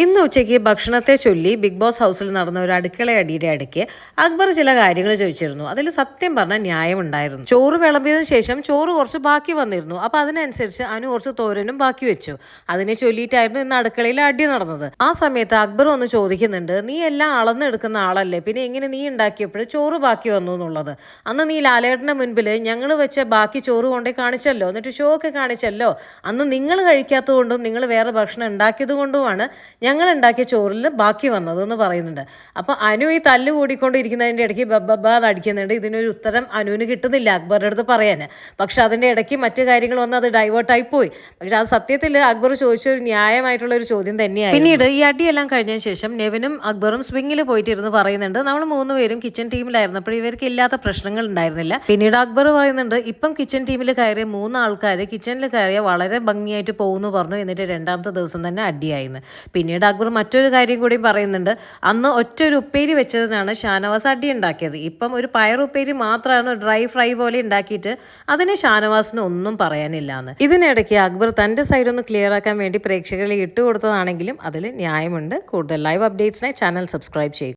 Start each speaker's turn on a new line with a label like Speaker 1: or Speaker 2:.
Speaker 1: ഇന്ന് ഉച്ചയ്ക്ക് ഭക്ഷണത്തെ ചൊല്ലി ബിഗ് ബോസ് ഹൗസിൽ നടന്ന ഒരു അടുക്കളയടിയുടെ ഇടയ്ക്ക് അക്ബർ ചില കാര്യങ്ങൾ ചോദിച്ചിരുന്നു. അതിൽ സത്യം പറഞ്ഞ ന്യായമുണ്ടായിരുന്നു. ചോറ് വിളമ്പിയതിനു ശേഷം ചോറ് കുറച്ച് ബാക്കി വന്നിരുന്നു. അപ്പൊ അതിനനുസരിച്ച് അനു കുറച്ച് തോരനും ബാക്കി വെച്ചു. അതിനെ ചൊല്ലിയിട്ടായിരുന്നു ഇന്ന് അടുക്കളയിൽ അടി നടന്നത്. ആ സമയത്ത് അക്ബർ ഒന്ന് ചോദിക്കുന്നുണ്ട്, നീ എല്ലാം അളന്നെടുക്കുന്ന ആളല്ലേ, പിന്നെ എങ്ങനെ നീ ഉണ്ടാക്കിയപ്പോൾ ചോറ് ബാക്കി വന്നു എന്നുള്ളത്? അന്ന് നീ ലാലേട്ടന്റെ മുൻപിൽ ഞങ്ങൾ വെച്ച ബാക്കി ചോറ് കൊണ്ടേ കാണിച്ചല്ലോ, എന്നിട്ട് ഷോ ഒക്കെ കാണിച്ചല്ലോ. അന്ന് നിങ്ങൾ കഴിക്കാത്തത് കൊണ്ടും നിങ്ങൾ വേറെ ഭക്ഷണം ഉണ്ടാക്കിയത് കൊണ്ടുമാണ് ഞങ്ങൾ ഉണ്ടാക്കിയ ചോറിൽ ബാക്കി വന്നതെന്ന് പറയുന്നുണ്ട്. അപ്പോൾ അനു ഈ തല്ല് കൂടിക്കൊണ്ടിരിക്കുന്നതിൻ്റെ ഇടയ്ക്ക് ബബ്ബാന്ന് അടിക്കുന്നുണ്ട്. ഇതിനൊരു ഉത്തരം അനുവിന് കിട്ടുന്നില്ല അക്ബറുടെ അടുത്ത് പറയാൻ. പക്ഷെ അതിൻ്റെ ഇടയ്ക്ക് മറ്റു കാര്യങ്ങൾ വന്ന് അത് ഡൈവേർട്ടായി പോയി. പക്ഷെ അത് സത്യത്തിൽ അക്ബർ ചോദിച്ച ഒരു ന്യായമായിട്ടുള്ള ഒരു ചോദ്യം തന്നെയാണ്. പിന്നീട് ഈ അടിയെല്ലാം കഴിഞ്ഞതിന് ശേഷം നെവിനും അക്ബറും സ്വിങ്ങിൽ പോയിട്ടിരുന്ന് പറയുന്നുണ്ട്, നമ്മൾ മൂന്നുപേരും കിച്ചൺ ടീമിലായിരുന്നപ്പോൾ ഇവർക്ക് ഇല്ലാത്ത പ്രശ്നങ്ങൾ ഉണ്ടായിരുന്നില്ല. പിന്നീട് അക്ബർ പറയുന്നുണ്ട്, ഇപ്പം കിച്ചൺ ടീമിൽ കയറിയ 3 ആൾക്കാർ കിച്ചണിൽ കയറിയ വളരെ ഭംഗിയായിട്ട് പോകുന്നു പറഞ്ഞു. എന്നിട്ട് 2ാമത്തെ ദിവസം തന്നെ അടിയായിരുന്നു. പിന്നീട് അക്ബർ മറ്റൊരു കാര്യം കൂടി പറയുന്നുണ്ട്, അന്ന് ഒറ്റൊരു ഉപ്പേരി വെച്ചതിനാണ് ഷാനവാസ് അടി ഉണ്ടാക്കിയത്. ഇപ്പം ഒരു പയറുപ്പേരി മാത്രമാണ് ഡ്രൈ ഫ്രൈ പോലെ ഉണ്ടാക്കിയിട്ട് അതിന് ഷാനവാസിന് ഒന്നും പറയാനില്ലാന്ന്. ഇതിനിടയ്ക്ക് അക്ബർ തൻ്റെ സൈഡ് ഒന്ന് ക്ലിയർ ആക്കാൻ വേണ്ടി പ്രേക്ഷകരിൽ ഇട്ടുകൊടുത്തതാണെങ്കിലും അതിൽ ന്യായമുണ്ട്. കൂടുതൽ ലൈവ് അപ്ഡേറ്റ്സിനായി ചാനൽ സബ്സ്ക്രൈബ് ചെയ്യുക.